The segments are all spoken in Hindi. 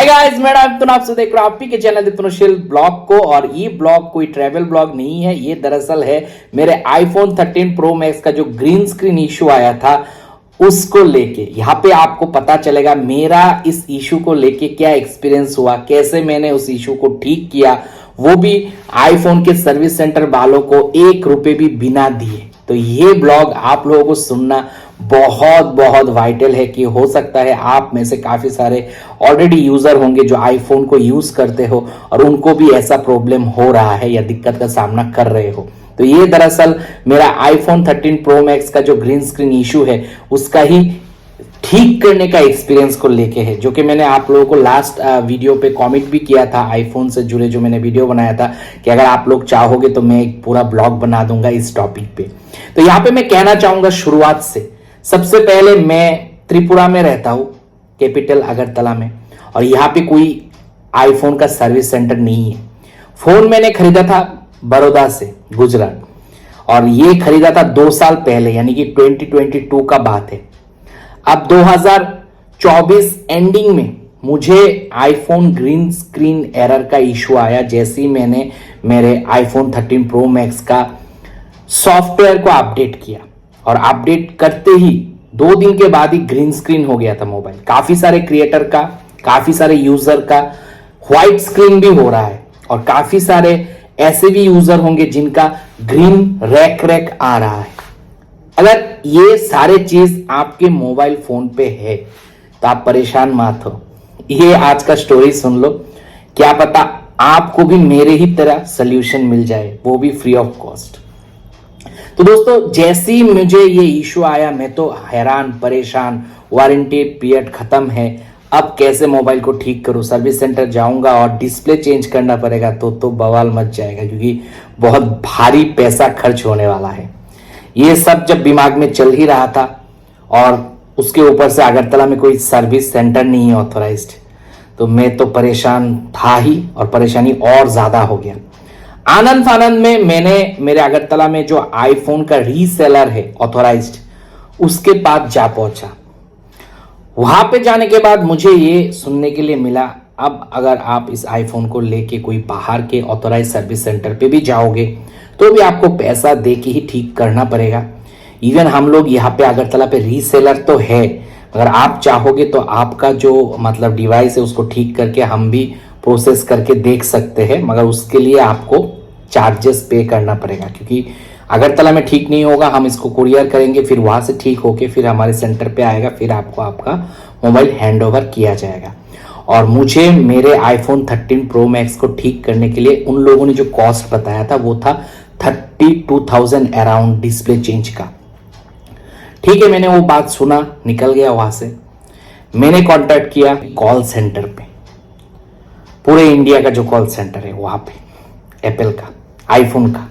गाइस, मैं आप देख रहे हो आपी के चैनल दितनुशील ब्लॉग को। और ये ब्लॉग कोई ट्रैवल ब्लॉग नहीं है, ये दरअसल है मेरे आईफोन 13 प्रो मैक्स का जो ग्रीन स्क्रीन इशू आया था उसको लेके। यहाँ पे आपको पता चलेगा मेरा इस इशू को लेके क्या एक्सपीरियंस हुआ, कैसे मैंने उस इशू को ठीक किया, वो भी आईफोन के सर्विस सेंटर वालों को 1 रुपए भी बिना दिए। तो ये ब्लॉग आप लोगों को सुनना बहुत बहुत वाइटल है कि हो सकता है आप में से काफी सारे ऑलरेडी यूजर होंगे जो आईफोन को यूज करते हो और उनको भी ऐसा प्रॉब्लम हो रहा है या दिक्कत का सामना कर रहे हो। तो ये दरअसल मेरा आईफोन 13 प्रो मैक्स का जो ग्रीन स्क्रीन इशू है उसका ही ठीक करने का एक्सपीरियंस को लेके है, जो कि मैंने आप लोगों को लास्ट वीडियो पे कमेंट भी किया था आईफोन से जुड़े जो मैंने वीडियो बनाया था कि अगर आप लोग चाहोगे तो मैं एक पूरा ब्लॉग बना दूंगा इस टॉपिक पे। तो यहाँ पे मैं कहना चाहूंगा शुरुआत से, सबसे पहले मैं त्रिपुरा में रहता हूँ, कैपिटल अगरतला में, और यहाँ पे कोई आईफोन का सर्विस सेंटर नहीं है। फोन मैंने खरीदा था बड़ौदा से, गुजरात, और ये खरीदा था 2 साल पहले, यानी कि 2022 का बात है। अब 2024 एंडिंग में मुझे आईफोन ग्रीन स्क्रीन एरर का इशू आया जैसे ही मैंने मेरे आईफोन 13 प्रो मैक्स का सॉफ्टवेयर को अपडेट किया, और अपडेट करते ही 2 दिन के बाद ही ग्रीन स्क्रीन हो गया था मोबाइल। काफी सारे क्रिएटर का, काफी सारे यूजर का व्हाइट स्क्रीन भी हो रहा है, और काफी सारे ऐसे भी यूजर होंगे जिनका ग्रीन रैक आ रहा है। अगर ये सारे चीज आपके मोबाइल फोन पे है तो आप परेशान मत हो, ये आज का स्टोरी सुन लो, क्या पता आपको भी मेरे ही तरह सोल्यूशन मिल जाए, वो भी फ्री ऑफ कॉस्ट। तो दोस्तों, जैसे ही मुझे ये इशू आया मैं तो हैरान परेशान, वारंटी पीरियड खत्म है, अब कैसे मोबाइल को ठीक करूं, सर्विस सेंटर जाऊंगा और डिस्प्ले चेंज करना पड़ेगा तो बवाल मच जाएगा, क्योंकि बहुत भारी पैसा खर्च होने वाला है। ये सब जब दिमाग में चल ही रहा था, और उसके ऊपर से अगरतला में कोई सर्विस सेंटर नहीं है ऑथोराइज्ड, तो मैं तो परेशान था ही, और परेशानी और ज्यादा हो गया। आनंद फानंद में मैंने मेरे अगरतला में जो आईफोन का रीसेलर है ऑथोराइज्ड, उसके पास जा पहुंचा। वहां पे जाने के बाद मुझे ये सुनने के लिए मिला, अब अगर आप इस आईफोन को लेके कोई बाहर के ऑथोराइज सर्विस सेंटर पे भी जाओगे तो भी आपको पैसा दे के ही ठीक करना पड़ेगा। इवन हम लोग यहाँ पे अगरतला पे रीसेलर तो है, अगर आप चाहोगे तो आपका जो मतलब डिवाइस है उसको ठीक करके हम भी प्रोसेस करके देख सकते हैं, मगर उसके लिए आपको चार्जेस पे करना पड़ेगा, क्योंकि अगरतला में ठीक नहीं होगा, हम इसको कुरियर करेंगे, फिर वहां से ठीक होके फिर हमारे सेंटर पे आएगा, फिर आपको आपका मोबाइल हैंड ओवर किया जाएगा। और मुझे मेरे आईफोन 13 प्रो मैक्स को ठीक करने के लिए उन लोगों ने जो कॉस्ट बताया था वो था 32,000 अराउंड डिस्प्ले चेंज का। ठीक है, मैंने वो बात सुना, निकल गया वहां से। मैंने कॉन्टैक्ट किया कॉल सेंटर पे, पूरे इंडिया का जो कॉल सेंटर है वहां पे, एप्पल का, आईफोन का।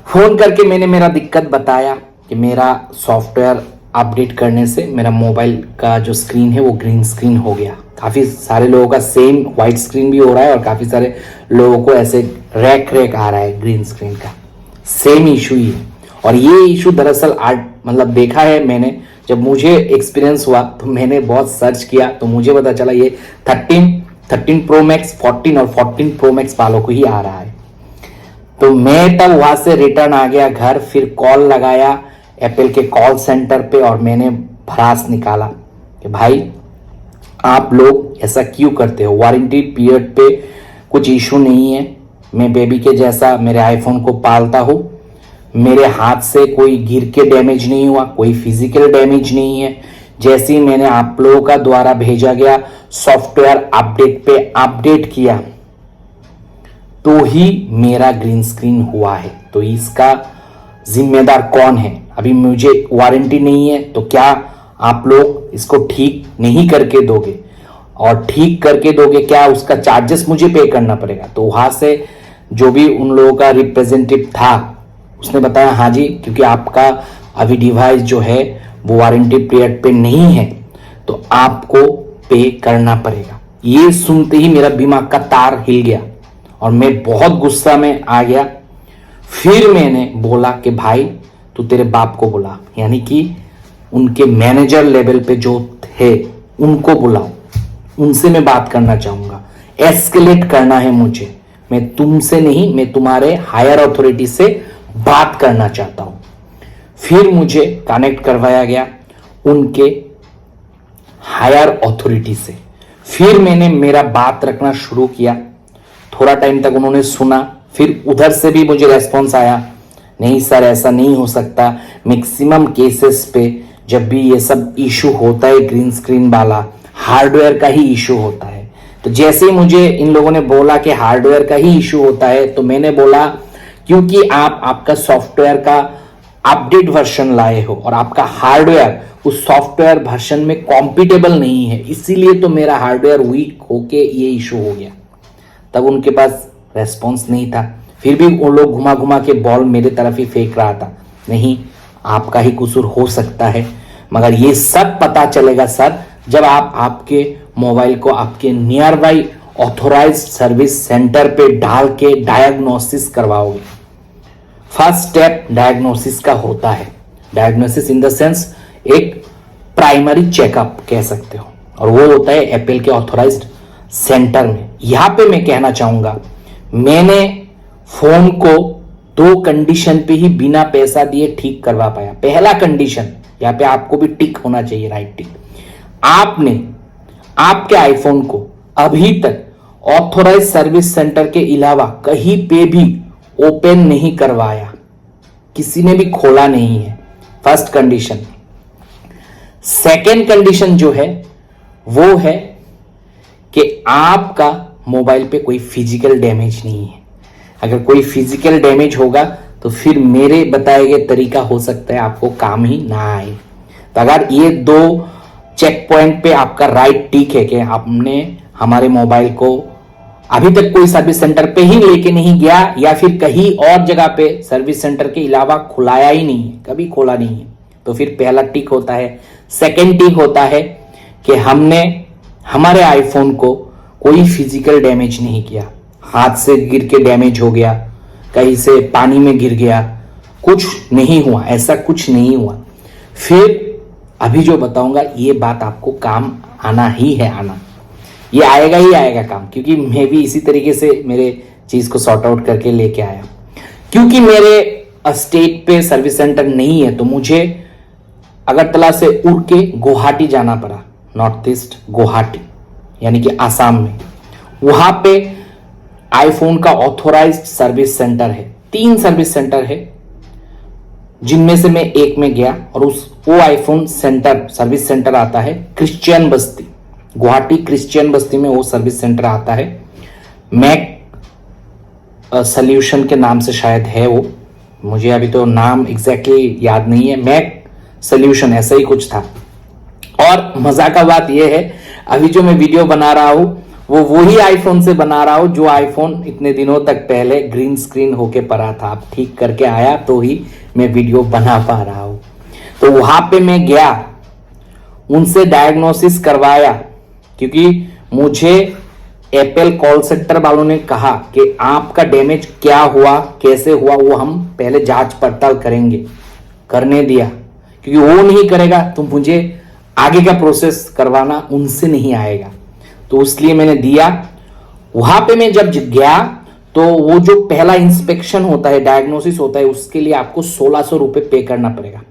फोन करके मैंने मेरा दिक्कत बताया कि मेरा सॉफ्टवेयर अपडेट करने से मेरा मोबाइल का जो स्क्रीन है वो ग्रीन स्क्रीन हो गया। काफ़ी सारे लोगों का सेम वाइट स्क्रीन भी हो रहा है, और काफ़ी सारे लोगों को ऐसे रैक आ रहा है ग्रीन स्क्रीन का, सेम इशू ही है। और ये इशू दरअसल मतलब देखा है मैंने, जब मुझे एक्सपीरियंस हुआ तो मैंने बहुत सर्च किया तो मुझे पता चला ये 13 प्रो मैक्स, 14 और 14 प्रो मैक्स वालों को ही आ रहा है। तो मैं तब वहां से रिटर्न आ गया घर, फिर कॉल लगाया एप्पल के कॉल सेंटर पे, और मैंने भड़ास निकाला कि भाई आप लोग ऐसा क्यों करते हो, वारंटी पीरियड पे कुछ इशू नहीं है, मैं बेबी के जैसा मेरे आईफोन को पालता हूँ, मेरे हाथ से कोई गिर के डैमेज नहीं हुआ, कोई फिजिकल डैमेज नहीं है। जैसे ही मैंने आप लोगों का द्वारा भेजा गया सॉफ्टवेयर अपडेट पे अपडेट किया तो ही मेरा ग्रीन स्क्रीन हुआ है। तो इसका जिम्मेदार कौन है? अभी मुझे वारंटी नहीं है, तो क्या आप लोग इसको ठीक नहीं करके दोगे? और ठीक करके दोगे क्या उसका चार्जेस मुझे पे करना पड़ेगा? तो वहां से जो भी उन लोगों का रिप्रेजेंटेटिव था उसने बताया हाँ जी, क्योंकि आपका अभी डिवाइस जो है वो वारंटी पीरियड पे नहीं है तो आपको पे करना पड़ेगा। ये सुनते ही मेरा दिमाग का तार हिल गया और मैं बहुत गुस्सा में आ गया। फिर मैंने बोला कि भाई तू तेरे बाप को बुला, यानी कि उनके मैनेजर लेवल पे जो थे उनको बुलाओ। उनसे मैं बात करना चाहूंगा, एस्केलेट करना है मुझे। मैं तुमसे नहीं, मैं तुम्हारे हायर अथॉरिटी से बात करना चाहता हूं। फिर मुझे कनेक्ट करवाया गया उनके हायर अथॉरिटी से। फिर मैंने मेरा बात रखना शुरू किया। थोड़ा टाइम तक उन्होंने सुना, फिर उधर से भी मुझे रेस्पॉन्स आया, नहीं सर ऐसा नहीं हो सकता। मैक्सिमम केसेस पे जब भी ये सब इशू होता है ग्रीन स्क्रीन वाला, हार्डवेयर का ही इशू होता है। तो जैसे ही मुझे इन लोगों ने बोला कि हार्डवेयर का ही इशू होता है, तो मैंने बोला क्योंकि आप आपका सॉफ्टवेयर का अपडेट वर्जन लाए हो और आपका हार्डवेयर उस सॉफ्टवेयर वर्जन में कॉम्पिटेबल नहीं है, इसीलिए तो मेरा हार्डवेयर वीक होके ये इशू हो गया। तब उनके पास रेस्पॉन्स नहीं था। फिर भी वो लोग घुमा घुमा के बॉल मेरे तरफ ही फेंक रहा था, नहीं आपका ही कसूर हो सकता है। मगर ये सब पता चलेगा सर जब आप आपके मोबाइल को आपके near by authorized service center पे डाल के डायग्नोसिस करवाओगे। फर्स्ट स्टेप डायग्नोसिस का होता है। डायग्नोसिस इन द सेंस एक प्राइमरी चेकअप कह सकते हो, और वो होता है एप्पल के ऑथोराइज्ड सेंटर में। यहां पे मैं कहना चाहूंगा, मैंने फोन को 2 कंडीशन पे ही बिना पैसा दिए ठीक करवा पाया। पहला कंडीशन, यहां पे आपको भी टिक होना चाहिए, राइट टिक। आपने आपके आईफोन को अभी तक ऑथोराइज सर्विस सेंटर के अलावा कहीं पे भी ओपन नहीं करवाया, किसी ने भी खोला नहीं है। First condition. सेकेंड कंडीशन जो है वो है कि आपका मोबाइल पे कोई फिजिकल डैमेज नहीं है। अगर कोई फिजिकल डैमेज होगा तो फिर मेरे बताए गए तरीका हो सकता है आपको काम ही ना आए। तो अगर ये 2 चेक पॉइंट पे आपका राइट टिक है कि आपने हमारे मोबाइल को अभी तक कोई सर्विस सेंटर पे ही लेके नहीं गया या फिर कहीं और जगह पे सर्विस सेंटर के अलावा खुलाया ही नहीं है, कभी खोला नहीं है, तो फिर पहला टिक होता है। सेकेंड टिक होता है कि हमने हमारे आईफोन को कोई फिजिकल डैमेज नहीं किया, हाथ से गिर के डैमेज हो गया, कहीं से पानी में गिर गया, कुछ नहीं हुआ, ऐसा कुछ नहीं हुआ। फिर अभी जो बताऊंगा ये बात आपको काम आना ही है, आना ये आएगा ही आएगा काम, क्योंकि मैं भी इसी तरीके से मेरे चीज को सॉर्ट आउट करके लेके आया। क्योंकि मेरे स्टेट पे सर्विस सेंटर नहीं है तो मुझे अगरतला से उड़ के गुवाहाटी जाना पड़ा, नॉर्थ ईस्ट गुवाहाटी यानी कि आसाम में। वहां पे आईफोन का ऑथोराइज्ड सर्विस सेंटर है, 3 सर्विस सेंटर है, जिनमें से मैं एक में गया और वो आईफोन सेंटर सर्विस सेंटर आता है क्रिश्चियन बस्ती, गुवाहाटी क्रिश्चियन बस्ती में वो सर्विस सेंटर आता है। मैक सॉल्यूशन के नाम से शायद है वो, मुझे अभी तो नाम एग्जैक्टली याद नहीं है, मैक सॉल्यूशन ऐसा ही कुछ था। और मजा का बात यह है अभी जो मैं वीडियो बना रहा हूं वो वही आईफोन से बना रहा हूं जो आईफोन इतने दिनों तक पहले ग्रीन स्क्रीन होके पड़ा था। अब ठीक करके आया तो ही मैं वीडियो बना पा रहा हूं। तो वहां पे मैं गया, उनसे डायग्नोसिस करवाया, क्योंकि मुझे एप्पल कॉल सेंटर वालों ने कहा कि आपका डैमेज क्या हुआ, कैसे हुआ, वो हम पहले जांच पड़ताल करेंगे। करने दिया, क्योंकि वो नहीं करेगा तो मुझे आगे का प्रोसेस करवाना उनसे नहीं आएगा, तो इसलिए मैंने दिया। वहां पे मैं जब गया तो वो जो पहला इंस्पेक्शन होता है, डायग्नोसिस होता है, उसके लिए आपको 1600 रुपए पे करना पड़ेगा।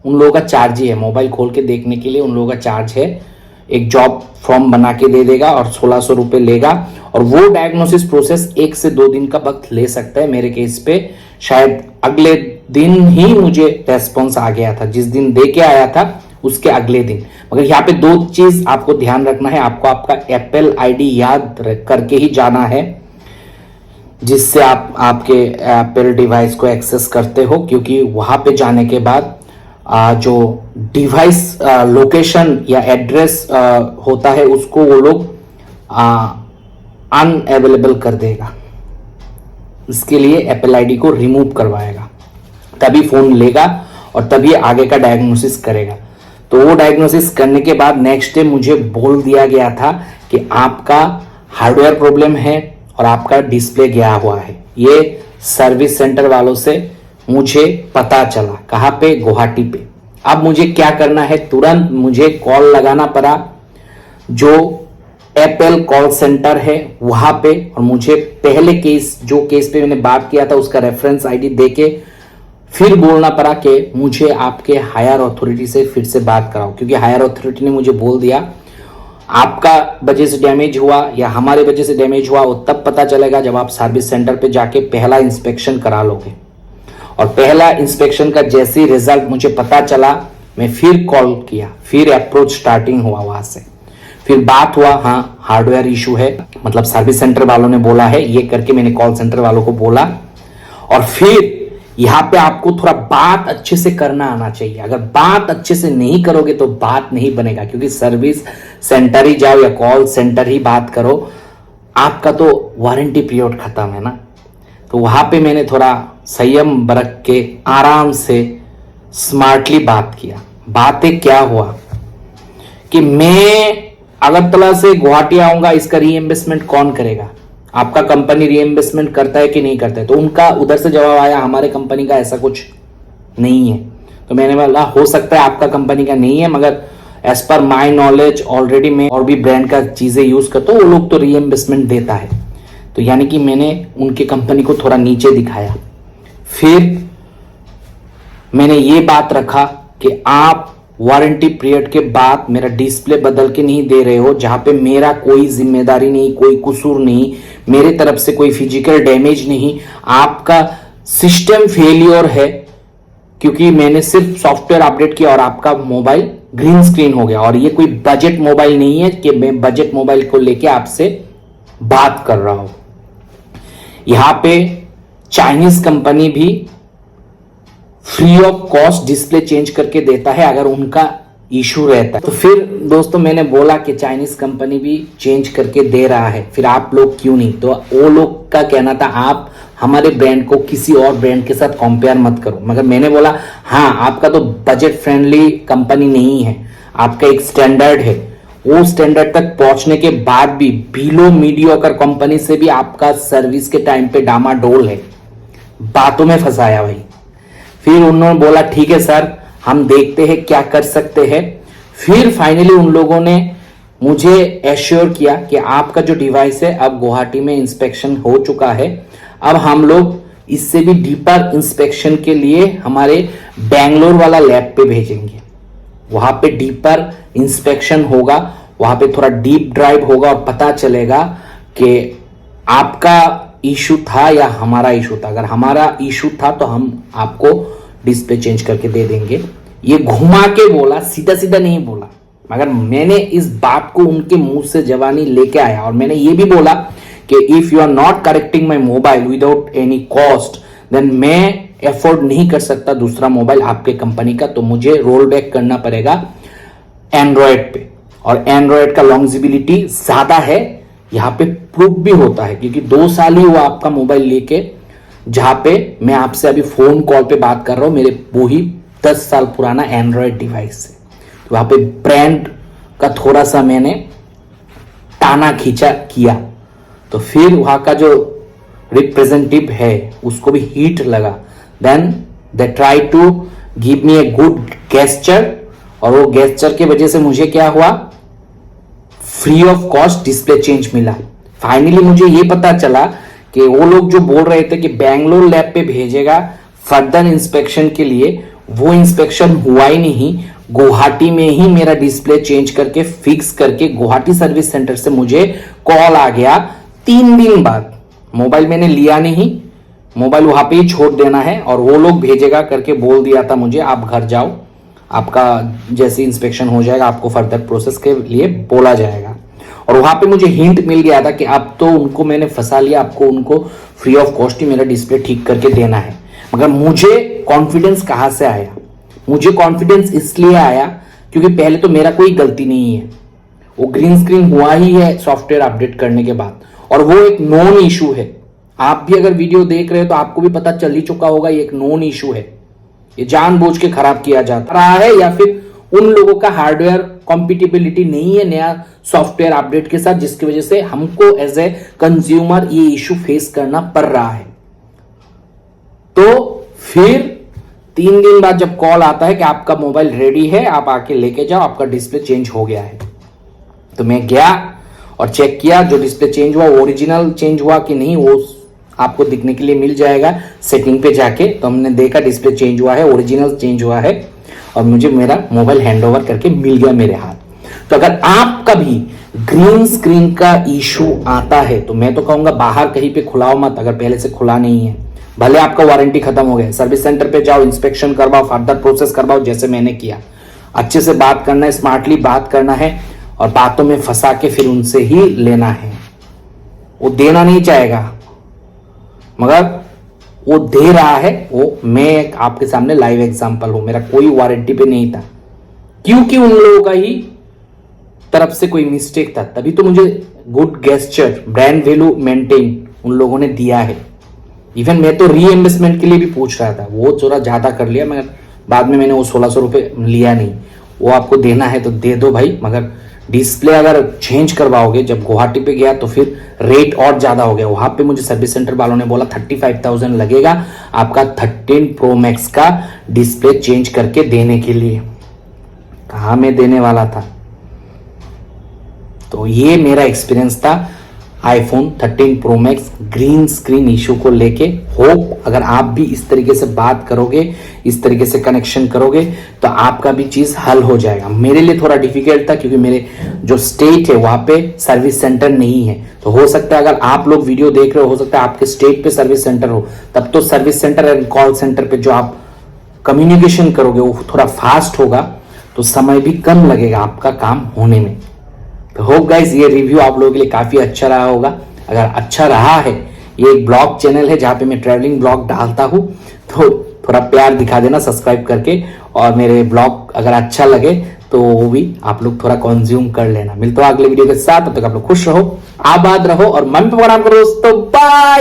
उन लोगों का चार्ज ही है, मोबाइल खोल के देखने के लिए उन लोगों का चार्ज है। एक जॉब फॉर्म बना के दे देगा और 1600 रुपए लेगा, और वो डायग्नोसिस प्रोसेस 1 से 2 दिन का वक्त ले सकता है। मेरे केस पे शायद अगले दिन ही मुझे रेस्पॉन्स आ गया था, जिस दिन दे के आया था उसके अगले दिन। मगर यहाँ पे 2 चीज आपको ध्यान रखना है, आपको आपका एप्पल आईडी याद करके ही जाना है, जिससे आप आपके एप्पल डिवाइस को एक्सेस करते हो, क्योंकि वहां पे जाने के बाद जो डिवाइस लोकेशन या एड्रेस होता है उसको वो लोग अनअवेलेबल कर देगा। इसके लिए एप्पल आईडी को रिमूव करवाएगा, तभी फोन लेगा और तभी आगे का डायग्नोसिस करेगा। तो वो डायग्नोसिस करने के बाद नेक्स्ट डे मुझे बोल दिया गया था कि आपका हार्डवेयर प्रॉब्लम है और आपका डिस्प्ले गया हुआ है। ये सर्विस सेंटर वालों से मुझे पता चला। कहाँ पे? गुवाहाटी पे। अब मुझे क्या करना है, तुरंत मुझे कॉल लगाना पड़ा जो एयरटेल कॉल सेंटर है वहां पे, और मुझे पहले केस जो केस पे मैंने बात किया था उसका रेफरेंस आईडी देके फिर बोलना पड़ा कि मुझे आपके हायर अथॉरिटी से फिर से बात कराओ, क्योंकि हायर अथॉरिटी ने मुझे बोल दिया आपका वजह से डैमेज हुआ या हमारे वजह से डैमेज हुआ वो तब पता चलेगा जब आप सर्विस सेंटर पे जाके पहला इंस्पेक्शन करा लोगे। और पहला इंस्पेक्शन का जैसे ही रिजल्ट मुझे पता चला, मैं फिर कॉल किया, फिर अप्रोच स्टार्टिंग हुआ वहां से, फिर बात हुआ, हाँ हार्डवेयर इशू है, मतलब सर्विस सेंटर वालों ने बोला है ये करके मैंने कॉल सेंटर वालों को बोला। और फिर यहां पे आपको थोड़ा बात अच्छे से करना आना चाहिए। अगर बात अच्छे से नहीं करोगे तो बात नहीं बनेगा, क्योंकि सर्विस सेंटर ही जाओ या कॉल सेंटर ही बात करो, आपका तो वारंटी पीरियड खत्म है ना। तो वहां पे मैंने थोड़ा संयम बरत के आराम से स्मार्टली बात किया। बातें क्या हुआ कि मैं अगरतला से गुवाहाटी आऊंगा, इसका रीएम्बर्समेंट कौन करेगा? आपका कंपनी रीएम्बर्समेंट करता है कि नहीं करता है? तो उनका उधर से जवाब आया हमारे कंपनी का ऐसा कुछ नहीं है। तो मैंने बोला हो सकता है आपका कंपनी का नहीं है, मगर as per my knowledge already मैं और भी ब्रांड का चीजें यूज करता हूँ, वो लोग तो रीएम्बर्समेंट देता है। तो यानी कि मैंने उनके कंपनी को थोड़ा नीचे दिखाया। फिर मैंने ये बात रखा कि आप वारंटी पीरियड के बाद मेरा डिस्प्ले बदल के नहीं दे रहे हो, जहां पे मेरा कोई जिम्मेदारी नहीं, कोई कसूर नहीं, मेरे तरफ से कोई फिजिकल डैमेज नहीं, आपका सिस्टम फेलियर है, क्योंकि मैंने सिर्फ सॉफ्टवेयर अपडेट किया और आपका मोबाइल ग्रीन स्क्रीन हो गया। और ये कोई बजट मोबाइल नहीं है कि मैं बजट मोबाइल को लेके आपसे बात कर रहा हूं। यहां पे चाइनीज कंपनी भी free of cost display change करके देता है अगर उनका इशू रहता है। तो फिर दोस्तों मैंने बोला कि चाइनीज कंपनी भी चेंज करके दे रहा है, फिर आप लोग क्यों नहीं? तो वो लोग का कहना था आप हमारे ब्रांड को किसी और ब्रांड के साथ कंपेयर मत करो। मगर मैंने बोला हाँ, आपका तो बजट फ्रेंडली कंपनी नहीं है, आपका एक स्टैंडर्ड है, वो स्टैंडर्ड तक पहुंचने के बाद भी बिलो मीडियोकर कंपनी से भी आपका सर्विस के टाइम पे डामाडोल है। बातों में फंसाया भाई। फिर उन्होंने बोला ठीक है सर, हम देखते हैं क्या कर सकते हैं। फिर फाइनली उन लोगों ने मुझे एश्योर किया कि आपका जो डिवाइस है अब गुवाहाटी में इंस्पेक्शन हो चुका है, अब हम लोग इससे भी डीपर इंस्पेक्शन के लिए हमारे बैंगलोर वाला लैब पे भेजेंगे। वहां पे डीपर इंस्पेक्शन होगा, वहां पे थोड़ा डीप ड्राइव होगा और पता चलेगा कि आपका इशू था या हमारा इशू था। अगर हमारा इशू था तो हम आपको डिस्प्ले चेंज करके दे देंगे। ये घुमा के बोला, सीधा सीधा नहीं बोला, मगर मैंने इस बात को उनके मुंह से जवानी लेके आया। और मैंने ये भी बोला कि if you are not correcting my mobile without any cost, then मैं एफोर्ड नहीं कर सकता दूसरा मोबाइल आपके कंपनी का, तो मुझे रोल बैक करना पड़ेगा एंड्रॉयड पे। और एंड्रॉयड का लॉन्जिबिलिटी ज्यादा है, यहां पे प्रूफ भी होता है, क्योंकि 2 साल ही हुआ आपका मोबाइल लेके, जहां पे मैं आपसे अभी फोन कॉल पे बात कर रहा हूं मेरे वो ही 10 साल पुराना एंड्रॉयड डिवाइस से। तो वहां पे ब्रांड का थोड़ा सा मैंने ताना खींचा किया। तो फिर वहां का जो रिप्रेजेंटेटिव है उसको भी हीट लगा, then they try to give me a good gesture, और वो गेस्चर के वजह से मुझे क्या हुआ, free of cost display change मिला। फाइनली मुझे ये पता चला कि वो लोग जो बोल रहे थे कि बैंगलोर लैब पे भेजेगा फर्दर इंस्पेक्शन के लिए, वो इंस्पेक्शन हुआ ही नहीं। गुवाहाटी में ही मेरा डिस्प्ले चेंज करके फिक्स करके गुवाहाटी सर्विस सेंटर से मुझे कॉल आ गया 3 दिन बाद। मोबाइल मैंने लिया नहीं, मोबाइल वहां पे ही छोड़ देना है, और वो लोग भेजेगा करके बोल दिया था मुझे, आप घर जाओ, आपका जैसे इंस्पेक्शन हो जाएगा आपको फर्दर प्रोसेस के लिए बोला जाएगा। और वहां पे मुझे हिंट मिल गया था कि अब तो उनको मैंने फंसा लिया, आपको उनको फ्री ऑफ कॉस्ट ही मेरा डिस्प्ले ठीक करके देना है। मगर मुझे कॉन्फिडेंस कहां से आया? मुझे कॉन्फिडेंस इसलिए आया क्योंकि पहले तो मेरा कोई गलती नहीं है, वो ग्रीन स्क्रीन हुआ ही है सॉफ्टवेयर अपडेट करने के बाद, और वो एक नॉन इशू है। आप भी अगर वीडियो देख रहे हो तो आपको भी पता चल ही चुका होगा ये एक नॉन इशू है, ये जानबूझ के खराब किया जाता रहा है, या फिर उन लोगों का हार्डवेयर कॉम्पिटिबिलिटी नहीं है नया सॉफ्टवेयर अपडेट के साथ, जिसकी वजह से हमको एज ए कंज्यूमर ये इशू फेस करना पड़ रहा है। तो फिर 3 दिन बाद जब कॉल आता है कि आपका मोबाइल रेडी है, आप आके लेके जाओ, आपका डिस्प्ले चेंज हो गया है, तो मैं गया और चेक किया जो डिस्प्ले चेंज हुआ ओरिजिनल चेंज हुआ कि नहीं, वो आपको दिखने के लिए मिल जाएगा सेटिंग पे जाके। तो हमने देखा डिस्प्ले चेंज हुआ है, ओरिजिनल चेंज हुआ है और मुझे मेरा मोबाइल हैंडओवर करके मिल गया मेरे हाथ। तो अगर आपका भी ग्रीन स्क्रीन का इशू आता है तो मैं तो कहूंगा बाहर कहीं पे खुलाओ मत, अगर पहले से खुला नहीं है। भले आपका वारंटी खत्म हो गया, सर्विस सेंटर पे जाओ, इंस्पेक्शन करवाओ, फर्दर प्रोसेस करवाओ जैसे मैंने किया। अच्छे से बात करना है, स्मार्टली बात करना है और बातों में फंसा के फिर उनसे ही लेना है। वो देना नहीं चाहेगा मगर वो दे रहा है, वो मैं आपके सामने लाइव एग्जांपल हूं। मेरा कोई वारंटी पे नहीं था क्योंकि उन लोगों का ही तरफ से कोई मिस्टेक था, तभी तो मुझे good gesture brand value maintain उन लोगों ने दिया है। इवन मैं तो रीएम्बर्समेंट के लिए भी पूछ रहा था, वो थोड़ा ज्यादा कर लिया मगर बाद में मैंने वो 1600 रुपये लिया नहीं। वो आपको देना है तो दे दो भाई, मगर डिस्प्ले अगर चेंज करवाओगे, जब गुवाहाटी पे गया तो फिर रेट और ज्यादा हो गया। वहां पे मुझे सर्विस सेंटर वालों ने बोला 35,000 लगेगा आपका 13 प्रो मैक्स का डिस्प्ले चेंज करके देने के लिए। कहा मैं देने वाला था। तो ये मेरा एक्सपीरियंस था iPhone 13 pro max green screen issue को लेके। होप अगर आप भी इस तरीके से बात करोगे, इस तरीके से कनेक्शन करोगे तो आपका भी चीज हल हो जाएगा। मेरे लिए थोड़ा डिफिकल्ट था क्योंकि मेरे जो स्टेट है वहां पे सर्विस सेंटर नहीं है। तो हो सकता है अगर आप लोग वीडियो देख रहे हो सकता है आपके स्टेट पे सर्विस सेंटर हो, तब तो service centre and call centre पे जो आप कम्युनिकेशन करोगे वो थोड़ा फास्ट होगा, तो समय भी कम लगेगा आपका काम होने में। तो होप गाइस ये रिव्यू आप लोगों के लिए काफी अच्छा रहा होगा। अगर अच्छा रहा है, ये एक ब्लॉग चैनल है जहां पे मैं ट्रैवलिंग ब्लॉग डालता हूं, तो थोड़ा प्यार दिखा देना सब्सक्राइब करके। और मेरे ब्लॉग अगर अच्छा लगे तो वो भी आप लोग थोड़ा कंज्यूम कर लेना। मिलता हूं अगले वीडियो के साथ, तब तक आप लोग खुश रहो, आबाद रहो और मन पे प्रणाम करो दोस्तों। बाय।